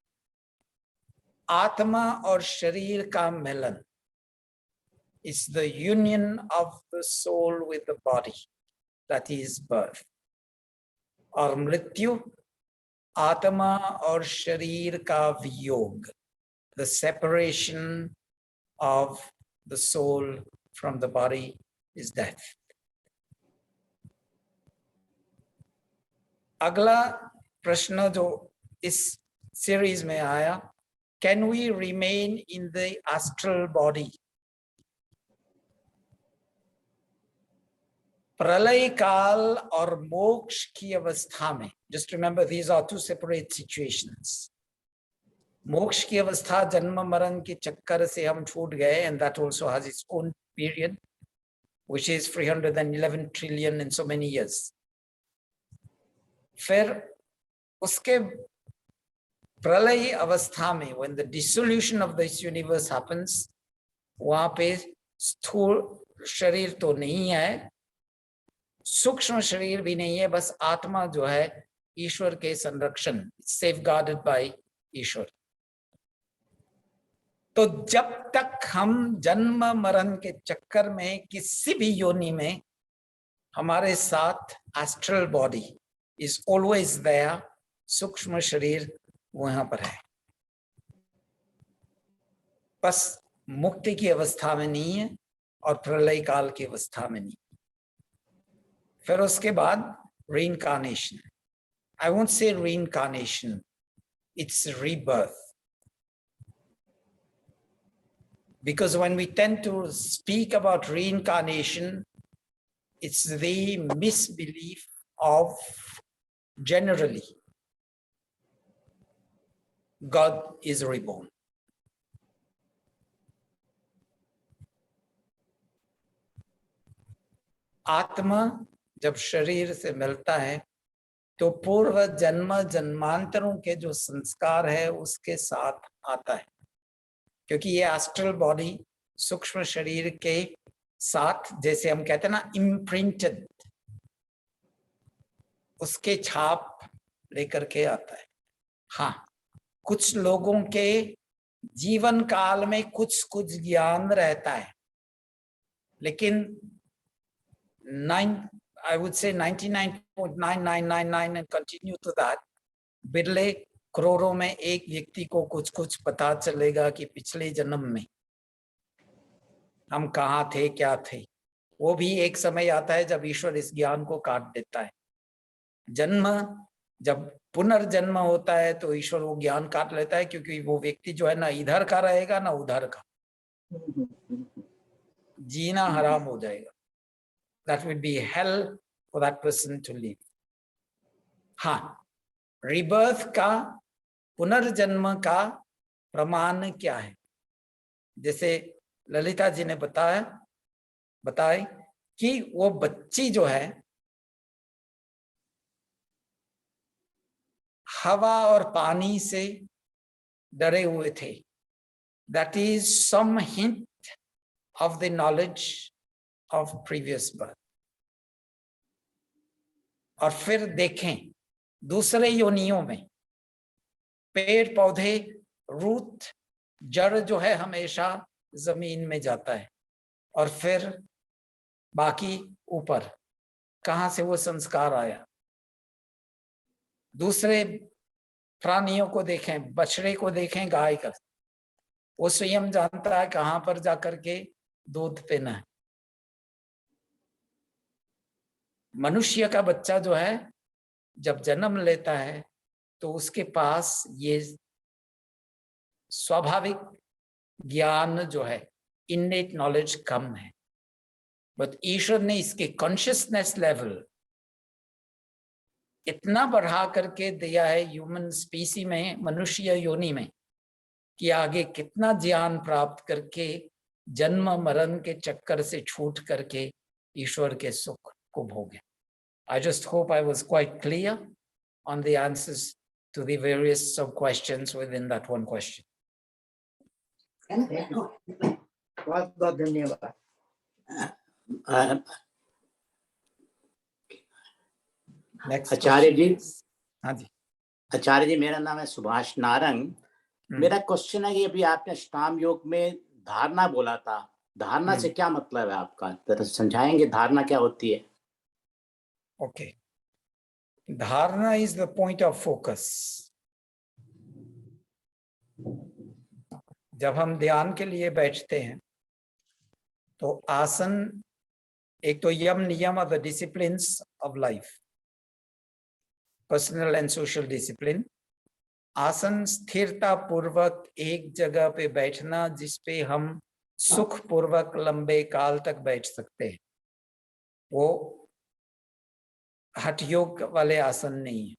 आत्मा और शरीर का मिलन, it's the union of the soul with the body, that is birth. और मृत्यु आत्मा और शरीर का वियोग, the separation of the soul from the body is death. अगला प्रश्न जो इस सीरीज में आया, can we remain in the astral body? प्रलय काल और मोक्ष की अवस्था में, just remember these are two separate situations. मोक्ष की अवस्था जन्म मरण के चक्कर से हम छूट गए, and that also has its own period, which is 311 trillion in so many years. फिर उसके प्रलय अवस्था में, when the dissolution of this universe happens, वहां पे स्थूल शरीर तो नहीं है, सूक्ष्म शरीर भी नहीं है, बस आत्मा जो है ईश्वर के संरक्षण, safeguarded by ईश्वर। तो जब तक हम जन्म मरण के चक्कर में किसी भी योनि में, हमारे साथ astral body is always there, सूक्ष्म शरीर वहां पर है, बस मुक्ति की अवस्था में नहीं है और प्रलय काल की अवस्था में नहीं। फिर उसके बाद reincarnation, I won't say reincarnation, it's rebirth. Because when we tend to speak about reincarnation, it's the misbelief of generally God is reborn. आत्मा जब शरीर से मिलता है तो पूर्व जन्म जन्मांतरों के जो संस्कार है उसके साथ आता है, क्योंकि ये एस्ट्रल बॉडी सूक्ष्म शरीर के साथ, जैसे हम कहते हैं ना, इम्प्रिंटेड, उसके छाप लेकर के आता है। हाँ, कुछ लोगों के जीवन काल में कुछ कुछ ज्ञान रहता है, लेकिन I would say 99.9999 and continue to that, बिरले करोड़ों में एक व्यक्ति को कुछ कुछ पता चलेगा कि पिछले जन्म में हम कहाँ थे, क्या थे। वो भी एक समय आता है जब ईश्वर इस ज्ञान को काट देता है। जन्म, जब पुनर्जन्म होता है तो ईश्वर वो ज्ञान काट लेता है, क्योंकि वो व्यक्ति जो है ना इधर का रहेगा ना उधर का, जीना हराम हो जाएगा। That would be hell for that person to live. हाँ, rebirth का, पुनर्जन्म का प्रमाण क्या है? जैसे ललिता जी ने बताए कि वो बच्ची जो है हवा और पानी से डरे हुए थे। That is some hint of the knowledge of previous birth. और फिर देखें दूसरे योनियों में पेड़ पौधे, रूट, जड़ जो है हमेशा जमीन में जाता है, और फिर बाकी ऊपर, कहाँ से वो संस्कार आया। दूसरे प्राणियों को देखें, बछड़े को देखें, गाय का, वो स्वयं जानता है कहाँ पर जाकर के दूध पीना है। मनुष्य का बच्चा जो है जब जन्म लेता है तो उसके पास ये स्वाभाविक ज्ञान जो है, इनेट नॉलेज कम है, बट ईश्वर ने इसके कॉन्शियसनेस लेवल इतना बढ़ा करके दिया है ह्यूमन स्पीसी में, मनुष्य योनि में, कि आगे कितना ज्ञान प्राप्त करके जन्म मरण के चक्कर से छूट करके ईश्वर के सुख को भोगे। I just hope I was quite clear on the answers to the various sub-questions within that one question. बहुत बहुत धन्यवाद। Next आचार्य जी। हाँ जी। आचार्य जी, मेरा नाम है सुभाष नारंग। मेरा क्वेश्चन है कि अभी आपने अष्टांग योग में धारणा बोला था, धारणा से क्या मतलब है आपका, तो समझाएंगे धारणा क्या होती है? ओके, धारणा is the point of focus. जब हम ध्यान के लिए बैठते हैं तो आसन, एक तो यम नियम of the disciplines of life, personal and social discipline. आसन स्थिरता पूर्वक एक जगह पे बैठना जिसपे हम सुख पूर्वक लंबे काल तक बैठ सकते हैं, वो हठ योग वाले आसन नहीं है।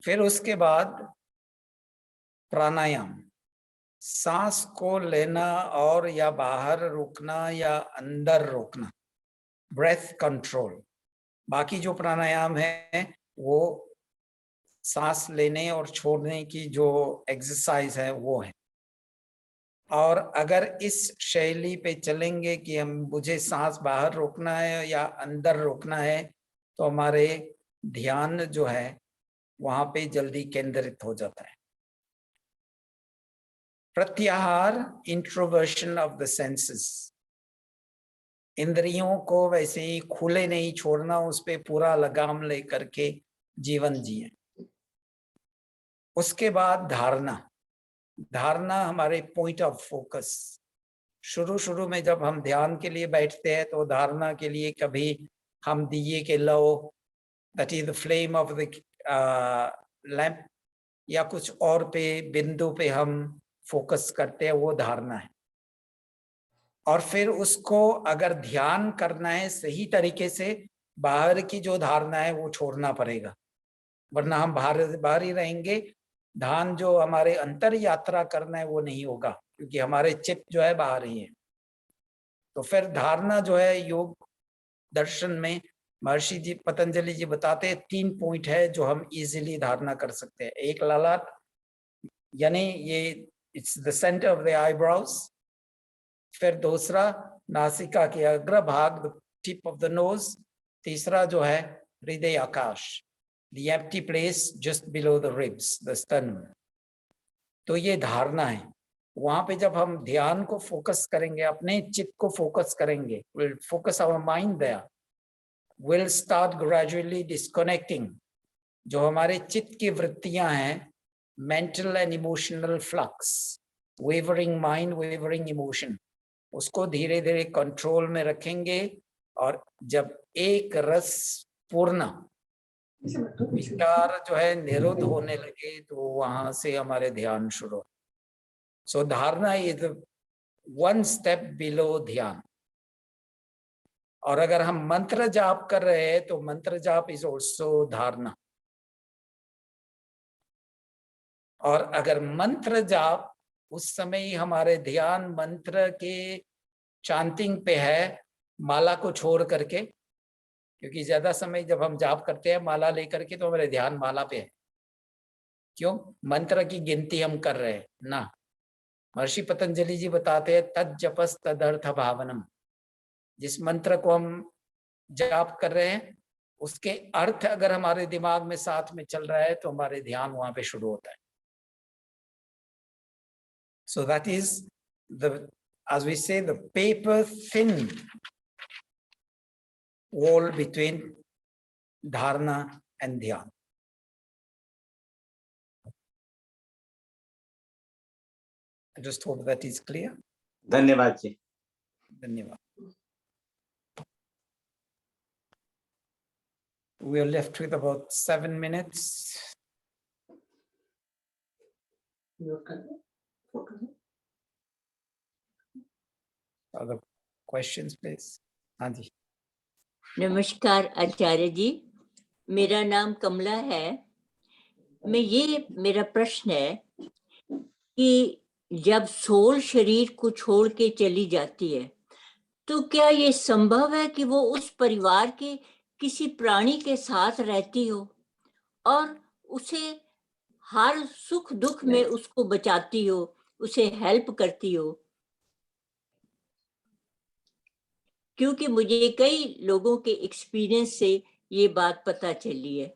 फिर उसके बाद प्राणायाम, सांस को लेना और या बाहर रोकना या अंदर रोकना, ब्रेथ कंट्रोल। बाकी जो प्राणायाम है वो सांस लेने और छोड़ने की जो एक्सरसाइज है वो है। और अगर इस शैली पे चलेंगे कि हम, मुझे सांस बाहर रोकना है या अंदर रोकना है, तो हमारे ध्यान जो है वहां पे जल्दी केंद्रित हो जाता है। प्रत्याहार, इंट्रोवर्शन ऑफ द सेंसेस, इंद्रियों को वैसे ही खुले नहीं छोड़ना, उस पे पूरा लगाम लेकर के जीवन जिए। उसके बाद धारणा, धारणा हमारे पॉइंट ऑफ फोकस। शुरू में जब हम ध्यान के लिए बैठते हैं तो धारणा के लिए कभी हम दिए के लो, that is the flame of the lamp, या कुछ और पे बिंदु पे हम फोकस करते हैं, वो धारणा है। और फिर उसको अगर ध्यान करना है सही तरीके से, बाहर की जो धारणा है वो छोड़ना पड़ेगा, वरना हम बाहर ही रहेंगे। ध्यान जो हमारे अंतर यात्रा करना है वो नहीं होगा, क्योंकि हमारे चित्त जो है बाहर ही है। तो फिर धारणा जो है योग दर्शन में महर्षि जी पतंजलि जी बताते हैं 3 पॉइंट है जो हम इजीली धारणा कर सकते हैं। एक ललाट, यानी ये it's the centre of the eyebrows. फिर दूसरा नासिका के अग्रभाग, the tip of the nose. तीसरा जो है हृदय आकाश, the empty place just below the ribs, the sternum। तो ये धारणा है। वहां पे जब हम ध्यान को फोकस करेंगे, अपने चित्त को फोकस करेंगे, will focus our mind there, will start gradually disconnecting जो हमारे चित्त की वृत्तियां हैं, mental and emotional flux, wavering mind, wavering emotion, उसको धीरे धीरे कंट्रोल में रखेंगे। और जब एक रस पूर्ण विचार जो है निरुद्ध होने लगे तो वहां से हमारे ध्यान शुरू। सो धारणा इज 1 स्टेप बिलो ध्यान। और अगर हम मंत्र जाप कर रहे हैं तो मंत्र जाप इज ऑल्सो धारणा। और अगर मंत्र जाप उस समय ही हमारे ध्यान मंत्र के चांटिंग पे है, माला को छोड़ करके, क्योंकि ज्यादा समय जब हम जाप करते हैं माला लेकर के तो हमारे ध्यान माला पे है। क्यों? मंत्र की गिनती हम कर रहे हैं ना। महर्षि पतंजलि जी बताते हैं तद जपस तदर्थ भावनम। जिस मंत्र को हम जाप कर रहे हैं उसके अर्थ अगर हमारे दिमाग में साथ में चल रहा है तो हमारे ध्यान वहां पे शुरू होता है। So that is the, as we say, the paper thin wall between dharana and dhyan. I just hope that is clear. धन्यवाद जी। धन्यवाद। We are left with about 7 minutes. Other questions, please? हाँ जी। नमस्कार आचार्य जी, मेरा नाम कमला है। मेरा प्रश्न है कि जब सोल शरीर को छोड़ के चली जाती है तो क्या ये संभव है कि वो उस परिवार के किसी प्राणी के साथ रहती हो और उसे हर सुख दुख में उसको बचाती हो, उसे हेल्प करती हो? क्योंकि मुझे कई लोगों के एक्सपीरियंस से ये बात पता चली है।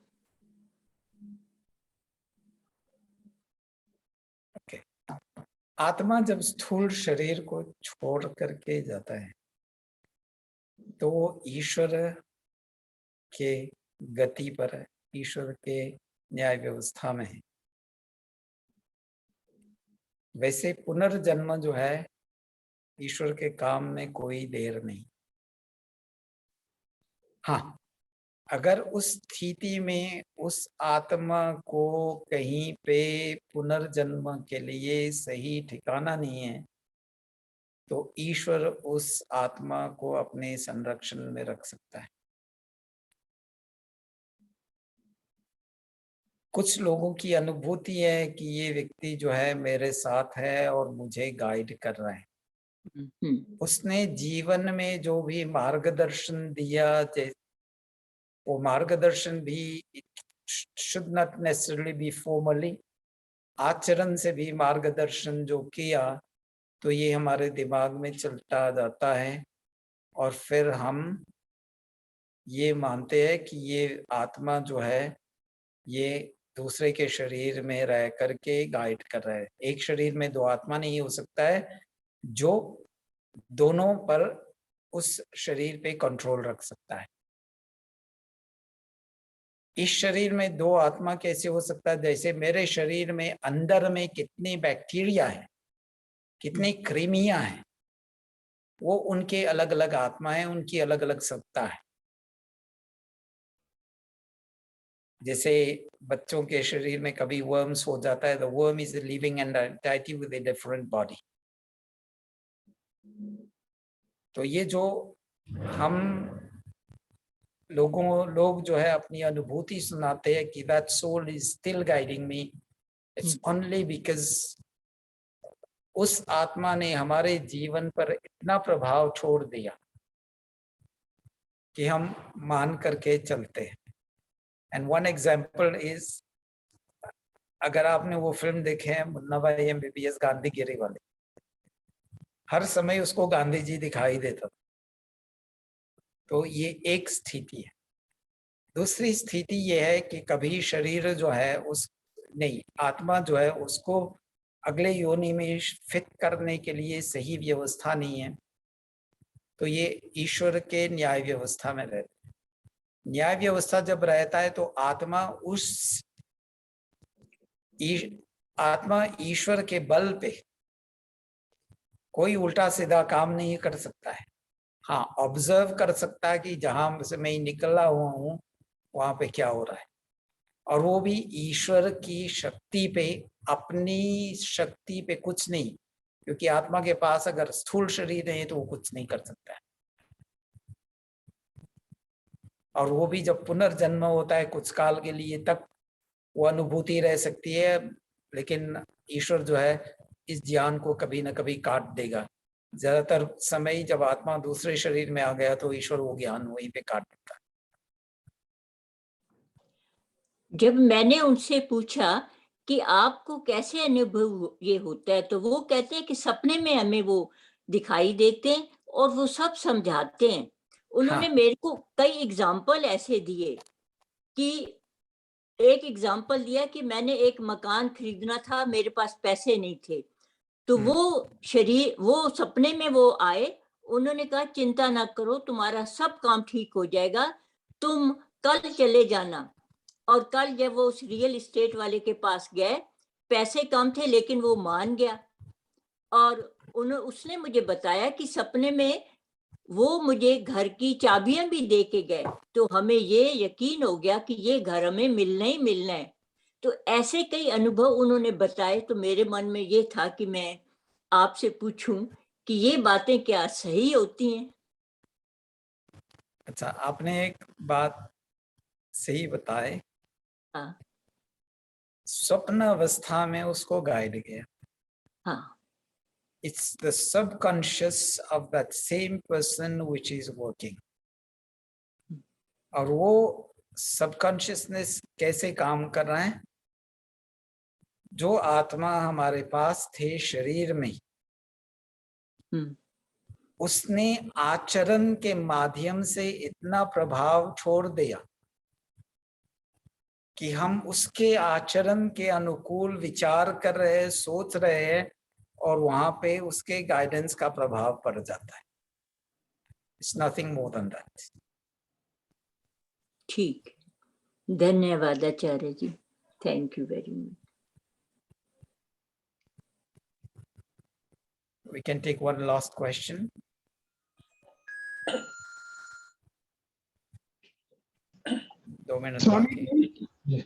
आत्मा जब स्थूल शरीर को छोड़ करके जाता है तो ईश्वर के गति पर है, ईश्वर के न्याय व्यवस्था में है। वैसे पुनर्जन्म जो है ईश्वर के काम में कोई देर नहीं। हाँ, अगर उस स्थिति में उस आत्मा को कहीं पे पुनर्जन्म के लिए सही ठिकाना नहीं है तो ईश्वर उस आत्मा को अपने संरक्षण में रख सकता है। कुछ लोगों की अनुभूति है कि ये व्यक्ति जो है मेरे साथ है और मुझे गाइड कर रहा है। उसने जीवन में जो भी मार्गदर्शन दिया, वो मार्गदर्शन भी should not necessarily be formally, आचरण से भी मार्गदर्शन जो किया तो ये हमारे दिमाग में चलता जाता है और फिर हम ये मानते हैं कि ये आत्मा जो है ये दूसरे के शरीर में रह करके गाइड कर रहा है। एक शरीर में 2 आत्मा नहीं हो सकता है जो दोनों पर उस शरीर पे कंट्रोल रख सकता है। इस शरीर में 2 आत्मा कैसे हो सकता है? जैसे मेरे शरीर में अंदर में कितनी बैक्टीरिया है, कितनी कृमियां हैं, वो उनके अलग अलग आत्मा है, उनकी अलग अलग सत्ता है। जैसे बच्चों के शरीर में कभी वर्म्स हो जाता है, the worm is living entity with a different body. तो ये जो हम लोग जो है अपनी अनुभूति सुनाते हैं कि that soul is still guiding me, it's only because उस आत्मा ने हमारे जीवन पर इतना प्रभाव छोड़ दिया कि हम मान करके चलते हैं। एंड वन एग्जाम्पल इज, अगर आपने वो फिल्म देखे हैं मुन्ना भाई MBBS गांधीगिरी वाले, हर समय उसको गांधी जी दिखाई देता। तो ये एक स्थिति है। दूसरी स्थिति ये है कि कभी शरीर जो है आत्मा जो है उसको अगले योनि में फिट करने के लिए सही व्यवस्था नहीं है, तो ये ईश्वर के न्याय व्यवस्था में रहता है। न्याय व्यवस्था जब रहता है तो आत्मा ईश्वर के बल पे कोई उल्टा सीधा काम नहीं कर सकता है। हाँ, ऑब्जर्व कर सकता है कि जहां से मैं निकला हुआ हूँ वहां पे क्या हो रहा है, और वो भी ईश्वर की शक्ति पे, अपनी शक्ति पे कुछ नहीं, क्योंकि आत्मा के पास अगर स्थूल शरीर है तो वो कुछ नहीं कर सकता है। और वो भी जब पुनर्जन्म होता है कुछ काल के लिए, तक वो अनुभूति रह सकती है, लेकिन ईश्वर जो है इस ज्ञान को कभी ना कभी काट देगा। ज्यादातर समय जब आत्मा दूसरे शरीर में आ गया तो ईश्वर वो ज्ञान वहीं पे काट देता है। जब मैंने उनसे पूछा कि आपको कैसे अनुभव ये होता है, तो वो कहते हैं कि सपने में हमें वो दिखाई देते हैं और वो सब समझाते हैं। उन्होंने मेरे को कई एग्जाम्पल ऐसे दिए कि एक एग्जाम्पल दिया कि मैंने एक मकान खरीदना था, मेरे पास पैसे नहीं थे, तो वो सपने में वो आए, उन्होंने कहा चिंता ना करो, तुम्हारा सब काम ठीक हो जाएगा, तुम कल चले जाना। और कल जब वो उस रियल एस्टेट वाले के पास गए, पैसे कम थे लेकिन वो मान गया, और उसने मुझे बताया कि सपने में वो मुझे घर की चाबियां भी दे के गए, तो हमें ये यकीन हो गया कि ये घर हमें मिलना ही मिलना है। तो ऐसे कई अनुभव उन्होंने बताए, तो मेरे मन में ये था कि मैं आपसे पूछूं कि ये बातें क्या सही होती हैं? अच्छा, आपने एक बात सही बताए। हाँ, स्वप्न अवस्था में उसको गाइड किया। हाँ, It's the subconscious of that same person which is working. और वो सबकॉन्शियसनेस कैसे काम कर रहा है? जो आत्मा हमारे पास थे शरीर में, उसने आचरण के माध्यम से इतना प्रभाव छोड़ दिया कि हम उसके आचरण के अनुकूल विचार कर रहे हैं, सोच रहे हैं, और वहां पे उसके गाइडेंस का प्रभाव पड़ जाता है। It's nothing more than that. ठीक, धन्यवाद आचार्य जी, thank you very much. We can take one last question. दो मिनट बाकी।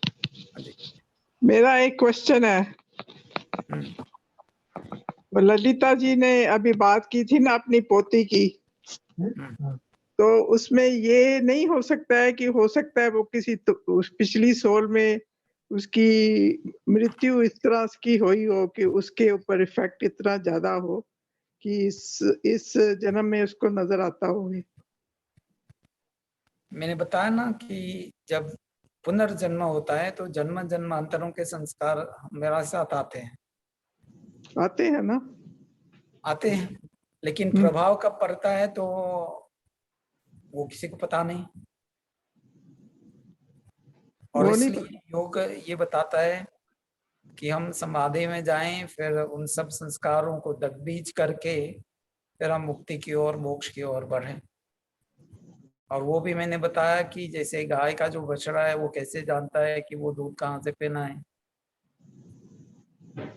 मेरा एक क्वेश्चन है। ललिता जी ने अभी बात की थी ना अपनी पोती की, तो उसमें ये नहीं हो सकता है कि हो सकता है वो किसी पिछली सोल में उसकी मृत्यु इस तरह की हुई हो कि उसके ऊपर इफेक्ट इतना ज्यादा हो कि इस जन्म में उसको नजर आता हो? मैंने बताया ना कि जब पुनर्जन्म होता है तो जन्म जन्मांतरों के संस्कार मेरे साथ आते हैं ना? आते हैं, लेकिन प्रभाव कब पड़ता है तो वो किसी को पता नहीं। और इसलिए योग ये बताता है कि हम समाधि में जाएं, फिर उन सब संस्कारों को दगबीज करके फिर हम मुक्ति की ओर, मोक्ष की ओर बढ़ें। और वो भी मैंने बताया कि जैसे गाय का जो बछड़ा है वो कैसे जानता है कि वो दूध कहाँ से पीना है,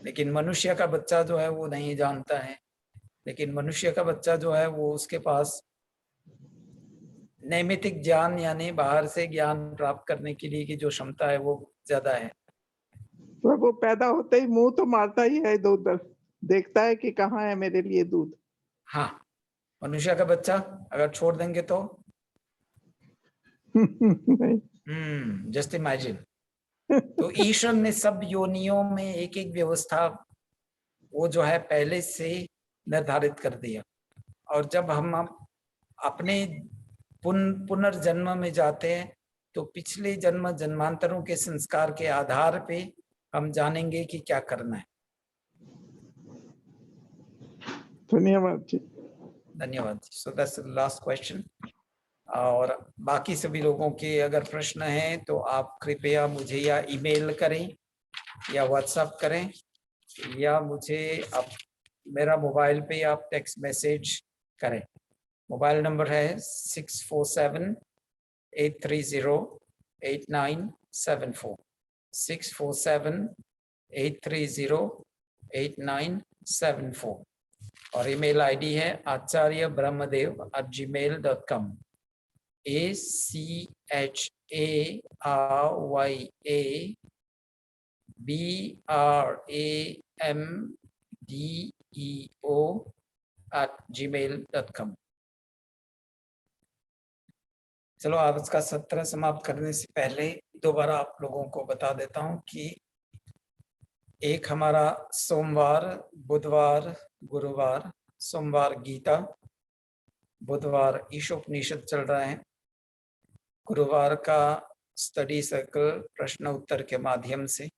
लेकिन मनुष्य का बच्चा जो है वो नहीं जानता है। लेकिन मनुष्य का बच्चा जो है वो, उसके पास नैमितिक ज्ञान यानी बाहर से ज्ञान प्राप्त करने के लिए की जो क्षमता है वो ज्यादा है। तो वो पैदा होते ही मुंह तो मारता ही है इधर उधर, देखता है कि कहाँ है मेरे लिए दूध। हाँ, मनुष्य का बच्चा अगर छोड़ देंगे तो नहीं। Just imagine. तो ईश्वर ने सब योनियों में एक एक व्यवस्था वो जो है पहले से निर्धारित कर दिया, और जब हम अपने पुनर्जन्म में जाते हैं तो पिछले जन्म जन्मांतरों के संस्कार के आधार पे हम जानेंगे कि क्या करना है। धन्यवाद जी। धन्यवाद। So that's the last question. और बाकी सभी लोगों के अगर प्रश्न हैं तो आप कृपया मुझे या ईमेल करें या व्हाट्सएप करें, या मुझे आप मेरा मोबाइल पे आप टेक्स्ट मैसेज करें। मोबाइल नंबर है 647-830-8974, 647-830-8974, और ईमेल आईडी है acharyabrahmadev@gmail.com, ACharyaBramdeo@gmail.com। चलो आज का सत्र समाप्त करने से पहले दोबारा आप लोगों को बता देता हूं कि एक हमारा सोमवार, बुधवार, गुरुवार, सोमवार गीता, बुधवार ईशोपनिषद चल रहा है, गुरुवार का स्टडी सर्कल प्रश्न उत्तर के माध्यम से,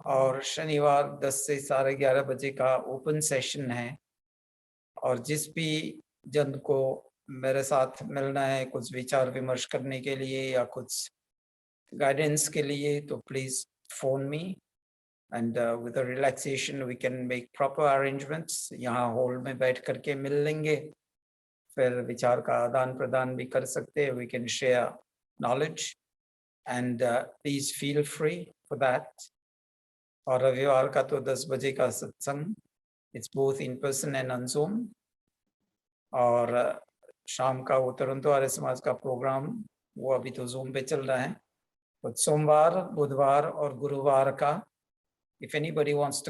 और शनिवार 10 से 11:30 बजे का ओपन सेशन है। और जिस भी जन को मेरे साथ मिलना है कुछ विचार विमर्श करने के लिए या कुछ गाइडेंस के लिए, तो please phone me and with relaxation we can make proper arrangements. यहाँ हॉल में बैठ करके मिल लेंगे, फिर विचार का आदान प्रदान भी कर सकते हैं। We can share knowledge and please feel free for that. और रविवार का तो 10 बजे का सत्संग, it's both in person and on Zoom. और शाम का वो टोरंटो आर्य समाज का प्रोग्राम वो अभी तो जूम पे चल रहा है। तो सोमवार, बुधवार और गुरुवार का, इफ एनीबडी वांट्स टू